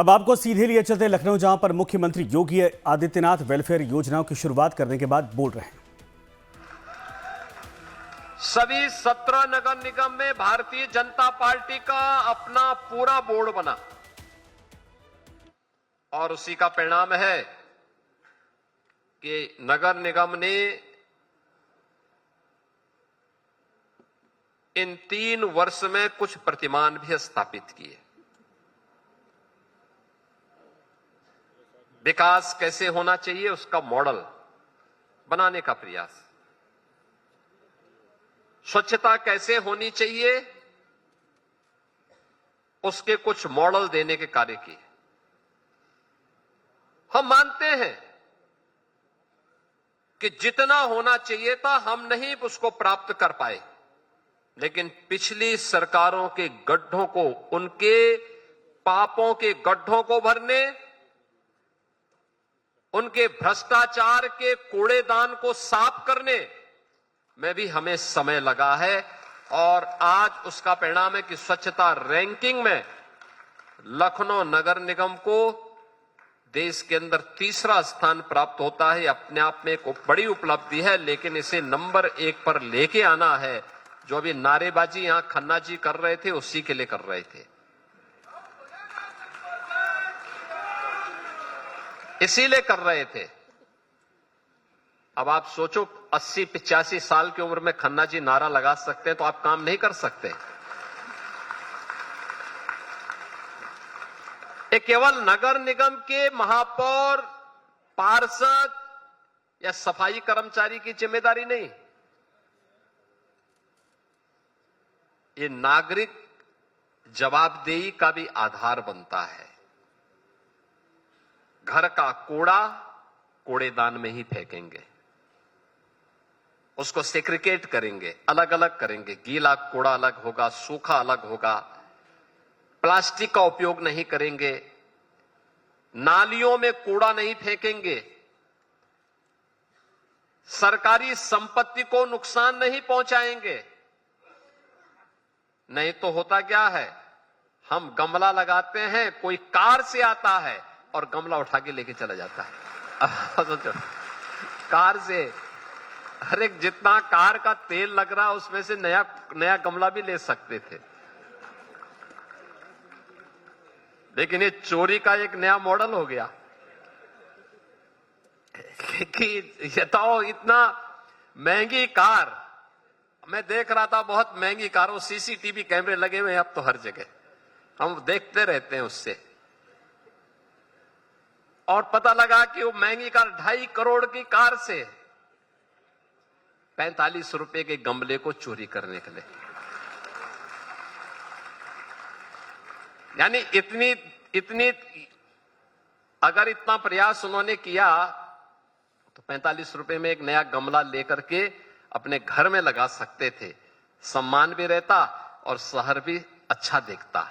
अब आपको सीधे लिए चलते लखनऊ, जहां पर मुख्यमंत्री योगी आदित्यनाथ वेलफेयर योजनाओं की शुरुआत करने के बाद बोल रहे हैं। सभी 17 नगर निगम में भारतीय जनता पार्टी का अपना पूरा बोर्ड बना और उसी का परिणाम है कि नगर निगम ने इन 3 वर्ष में कुछ प्रतिमान भी स्थापित किए। विकास कैसे होना चाहिए उसका मॉडल बनाने का प्रयास, स्वच्छता कैसे होनी चाहिए उसके कुछ मॉडल देने के कार्य किए। हम मानते हैं कि जितना होना चाहिए था हम नहीं उसको प्राप्त कर पाए, लेकिन पिछली सरकारों के गड्ढों को, उनके पापों के गड्ढों को भरने, उनके भ्रष्टाचार के कूड़ेदान को साफ करने में भी हमें समय लगा है। और आज उसका परिणाम है कि स्वच्छता रैंकिंग में लखनऊ नगर निगम को देश के अंदर 3रा स्थान प्राप्त होता है। अपने आप में एक बड़ी उपलब्धि है, लेकिन इसे नंबर 1 पर लेके आना है। जो अभी नारेबाजी यहां खन्ना जी कर रहे थे उसी के लिए कर रहे थे, इसीलिए कर रहे थे। अब आप सोचो 80-85 साल की उम्र में खन्ना जी नारा लगा सकते हैं तो आप काम नहीं कर सकते। ये केवल नगर निगम के महापौर, पार्षद या सफाई कर्मचारी की जिम्मेदारी नहीं, ये नागरिक जवाबदेही का भी आधार बनता है। घर का कूड़ा कूड़ेदान में ही फेंकेंगे, उसको सेग्रीगेट करेंगे, अलग अलग करेंगे। गीला कूड़ा अलग होगा, सूखा अलग होगा, प्लास्टिक का उपयोग नहीं करेंगे, नालियों में कूड़ा नहीं फेंकेंगे, सरकारी संपत्ति को नुकसान नहीं पहुंचाएंगे। नहीं तो होता क्या है, हम गमला लगाते हैं, कोई कार से आता है और गमला उठा के लेके चला जाता है। कार से, अरे जितना कार का तेल लग रहा उसमें से नया गमला भी ले सकते थे। लेकिन ये चोरी का एक नया मॉडल हो गया कि ये तो इतना महंगी कार, मैं देख रहा था बहुत महंगी कार, वो सीसीटीवी कैमरे लगे हुए हैं अब तो हर जगह, हम देखते रहते हैं उससे। और पता लगा कि वो महंगी कार 2.5 करोड़ की कार से 45 रुपए के गमले को चोरी करने के लिए, यानी इतनी अगर इतना प्रयास उन्होंने किया तो 45 रुपए में एक नया गमला लेकर के अपने घर में लगा सकते थे। सम्मान भी रहता और शहर भी अच्छा दिखता।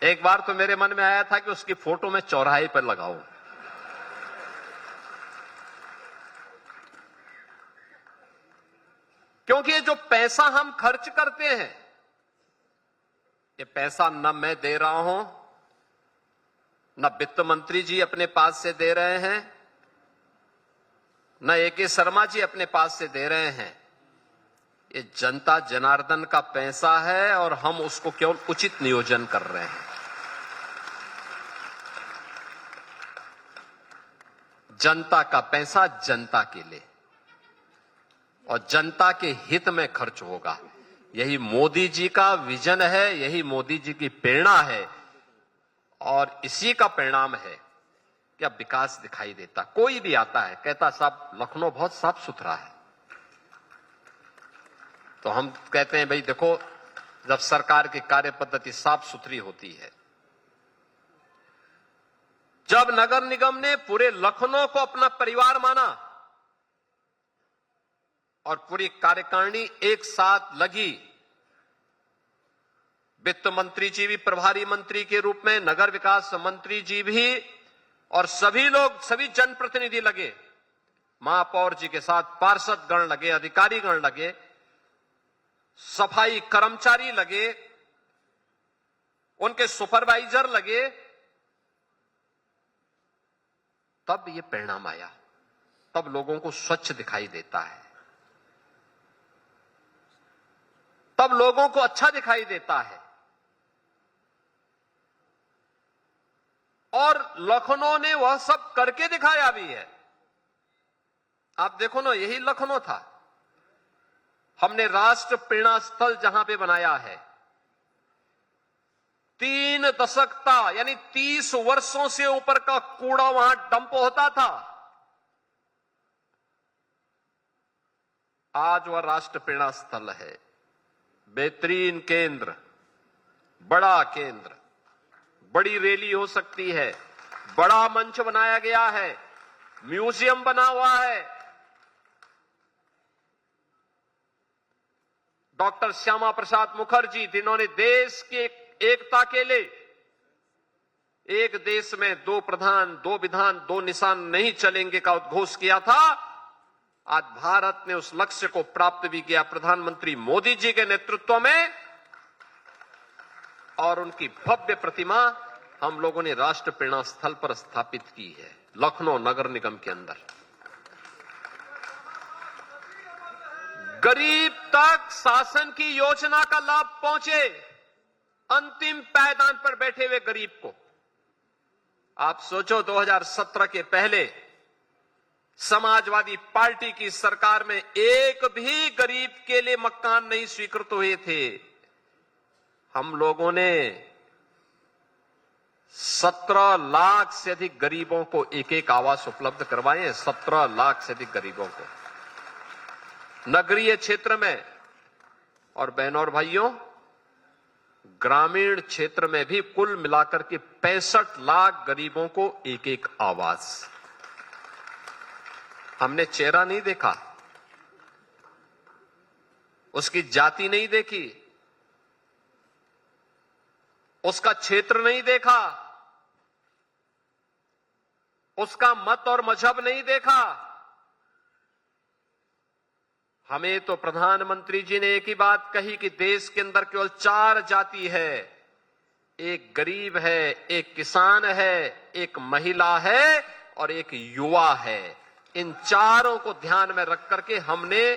एक बार तो मेरे मन में आया था कि उसकी फोटो मैं चौराहे पर लगाऊं, क्योंकि ये जो पैसा हम खर्च करते हैं, ये पैसा न मैं दे रहा हूं, न वित्त मंत्री जी अपने पास से दे रहे हैं, न ए.के. शर्मा जी अपने पास से दे रहे हैं। ये जनता जनार्दन का पैसा है और हम उसको केवल उचित नियोजन कर रहे हैं। जनता का पैसा जनता के लिए और जनता के हित में खर्च होगा। यही मोदी जी का विजन है, यही मोदी जी की प्रेरणा है और इसी का परिणाम है कि अब विकास दिखाई देता। कोई भी आता है कहता साहब लखनऊ बहुत साफ सुथरा है, तो हम कहते हैं भाई देखो, जब सरकार की कार्य पद्धति साफ सुथरी होती है, जब नगर निगम ने पूरे लखनऊ को अपना परिवार माना और पूरी कार्यकारिणी एक साथ लगी, वित्त मंत्री जी भी प्रभारी मंत्री के रूप में, नगर विकास मंत्री जी भी, और सभी लोग, सभी जनप्रतिनिधि लगे, महापौर जी के साथ पार्षद गण लगे, अधिकारी गण लगे, सफाई कर्मचारी लगे, उनके सुपरवाइजर लगे, तब ये परिणाम आया। तब लोगों को स्वच्छ दिखाई देता है, तब लोगों को अच्छा दिखाई देता है। और लखनऊ ने वह सब करके दिखाया भी है। आप देखो ना, यही लखनऊ था। हमने राष्ट्र प्रेरणा स्थल जहां पे बनाया है, 3 दशक था, यानी 30 वर्षों से ऊपर का कूड़ा वहां डंप होता था। आज वह राष्ट्र प्रेरणा स्थल है। बेहतरीन केंद्र, बड़ा केंद्र, बड़ी रैली हो सकती है, बड़ा मंच बनाया गया है, म्यूजियम बना हुआ है। डॉक्टर श्यामा प्रसाद मुखर्जी, जिन्होंने देश की एकता के लिए एक देश में 2 प्रधान 2 विधान 2 निशान नहीं चलेंगे का उद्घोष किया था, आज भारत ने उस लक्ष्य को प्राप्त भी किया प्रधानमंत्री मोदी जी के नेतृत्व में। और उनकी भव्य प्रतिमा हम लोगों ने राष्ट्र प्रेरणा स्थल पर स्थापित की है, लखनऊ नगर निगम के अंदर। गरीब तक शासन की योजना का लाभ पहुंचे, अंतिम पायदान पर बैठे हुए गरीब को। आप सोचो, 2017 के पहले समाजवादी पार्टी की सरकार में एक भी गरीब के लिए मकान नहीं स्वीकृत हुए थे। हम लोगों ने 17 लाख से अधिक गरीबों को एक आवास उपलब्ध करवाए हैं। 17 लाख से अधिक गरीबों को नगरीय क्षेत्र में, और बहनों और भाइयों, ग्रामीण क्षेत्र में भी कुल मिलाकर के 65 लाख गरीबों को एक आवास। हमने चेहरा नहीं देखा, उसकी जाति नहीं देखी, उसका क्षेत्र नहीं देखा, उसका मत और मजहब नहीं देखा। हमें तो प्रधानमंत्री जी ने एक ही बात कही कि देश के अंदर केवल 4 जाति है, एक गरीब है, एक किसान है, एक महिला है और एक युवा है। इन चारों को ध्यान में रख करके हमने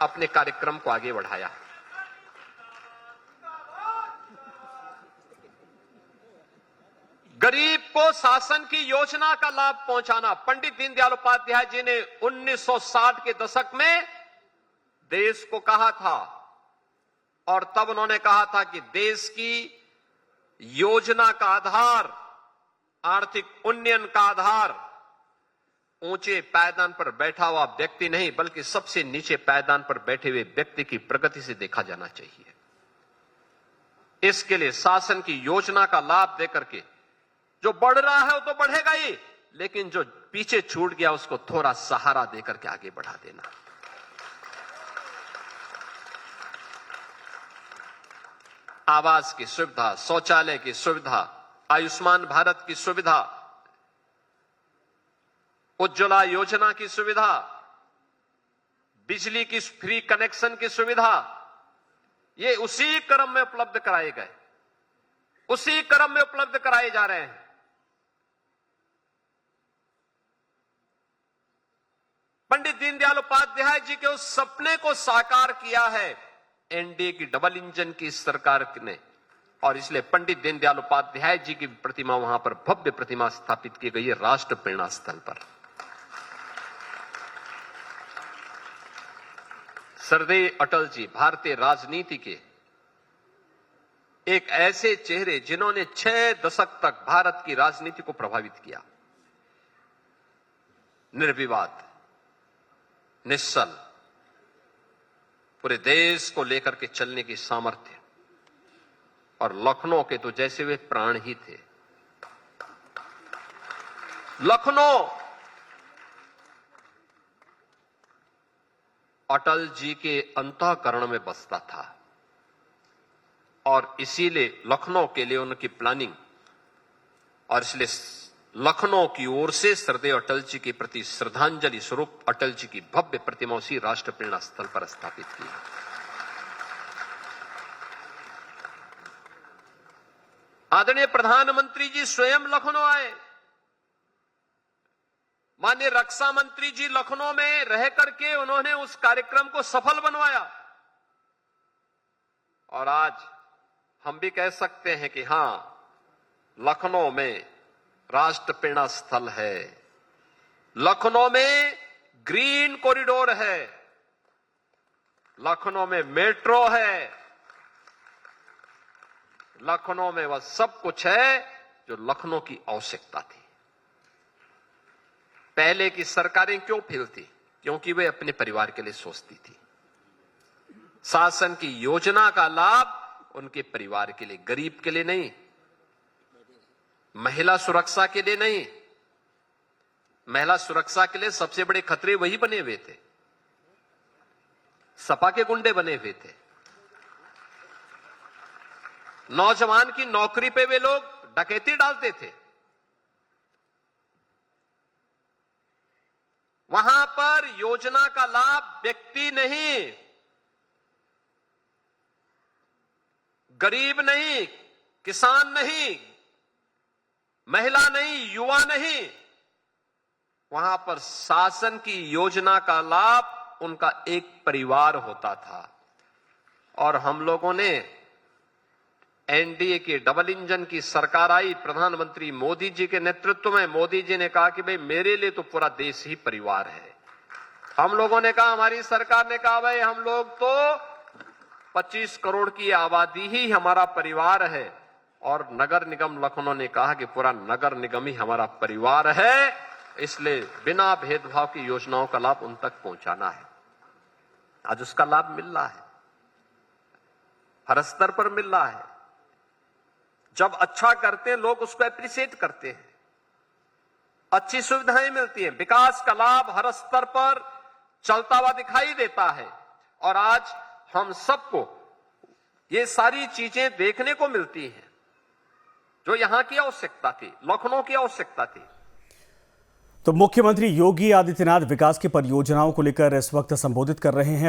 अपने कार्यक्रम को आगे बढ़ाया। गरीब को शासन की योजना का लाभ पहुंचाना। पंडित दीनदयाल उपाध्याय जी ने 1960 के दशक में देश को कहा था, और तब उन्होंने कहा था कि देश की योजना का आधार, आर्थिक उन्नयन का आधार ऊंचे पायदान पर बैठा हुआ व्यक्ति नहीं, बल्कि सबसे नीचे पायदान पर बैठे हुए व्यक्ति की प्रगति से देखा जाना चाहिए। इसके लिए शासन की योजना का लाभ देकर के जो बढ़ रहा है वो तो बढ़ेगा ही, लेकिन जो पीछे छूट गया उसको थोड़ा सहारा देकर के आगे बढ़ा देना। आवास की सुविधा, शौचालय की सुविधा, आयुष्मान भारत की सुविधा, उज्ज्वला योजना की सुविधा, बिजली की फ्री कनेक्शन की सुविधा, ये उसी क्रम में उपलब्ध कराए गए, उसी क्रम में उपलब्ध कराए जा रहे हैं। पंडित दीनदयाल उपाध्याय जी के उस सपने को साकार किया है एनडीए की डबल इंजन की सरकार ने, और इसलिए पंडित दीनदयाल उपाध्याय जी की प्रतिमा वहां पर भव्य प्रतिमा स्थापित की गई है राष्ट्र प्रेरणा स्थल पर। सरदेव अटल जी भारतीय राजनीति के एक ऐसे चेहरे जिन्होंने 6 दशक तक भारत की राजनीति को प्रभावित किया। निर्विवाद, निश्चल, पूरे देश को लेकर के चलने की सामर्थ्य, और लखनऊ के तो जैसे वे प्राण ही थे। लखनऊ अटल जी के अंतःकरण में बसता था, और इसीलिए लखनऊ के लिए उनकी प्लानिंग, और इसलिए लखनऊ की ओर से सरदेव अटल जी के प्रति श्रद्धांजलि स्वरूप अटल जी की भव्य प्रतिमा उसी राष्ट्र प्रेरणा स्थल पर स्थापित की। आदरणीय प्रधानमंत्री जी स्वयं लखनऊ आए, माननीय रक्षा मंत्री जी लखनऊ में रह करके उन्होंने उस कार्यक्रम को सफल बनवाया। और आज हम भी कह सकते हैं कि हां, लखनऊ में राष्ट्रप्रेरणा स्थल है, लखनऊ में ग्रीन कॉरिडोर है, लखनऊ में मेट्रो है, लखनऊ में वह सब कुछ है जो लखनऊ की आवश्यकता थी। पहले की सरकारें क्यों फेल थी? क्योंकि वे अपने परिवार के लिए सोचती थी। शासन की योजना का लाभ उनके परिवार के लिए, गरीब के लिए नहीं, महिला सुरक्षा के लिए नहीं। महिला सुरक्षा के लिए सबसे बड़े खतरे वही बने हुए थे, सपा के गुंडे बने हुए थे। नौजवान की नौकरी पे वे लोग डकैती डालते थे। वहां पर योजना का लाभ व्यक्ति नहीं, गरीब नहीं, किसान नहीं, महिला नहीं, युवा नहीं, वहां पर शासन की योजना का लाभ उनका एक परिवार होता था। और हम लोगों ने एनडीए की डबल इंजन की सरकार आई, प्रधानमंत्री मोदी जी के नेतृत्व में। मोदी जी ने कहा कि भाई मेरे लिए तो पूरा देश ही परिवार है। हम लोगों ने कहा, हमारी सरकार ने कहा, भाई हम लोग तो 25 करोड़ की आबादी ही हमारा परिवार है। और नगर निगम लखनऊ ने कहा कि पूरा नगर निगम ही हमारा परिवार है, इसलिए बिना भेदभाव की योजनाओं का लाभ उन तक पहुंचाना है। आज उसका लाभ मिल रहा है, हर स्तर पर मिल रहा है। जब अच्छा करते हैं लोग उसको एप्रिशिएट करते हैं, अच्छी सुविधाएं मिलती हैं, विकास का लाभ हर स्तर पर चलता हुआ दिखाई देता है। और आज हम सबको ये सारी चीजें देखने को मिलती हैं जो यहां की आवश्यकता थी, लखनऊ की आवश्यकता थी। तो मुख्यमंत्री योगी आदित्यनाथ विकास की परियोजनाओं को लेकर इस वक्त संबोधित कर रहे हैं।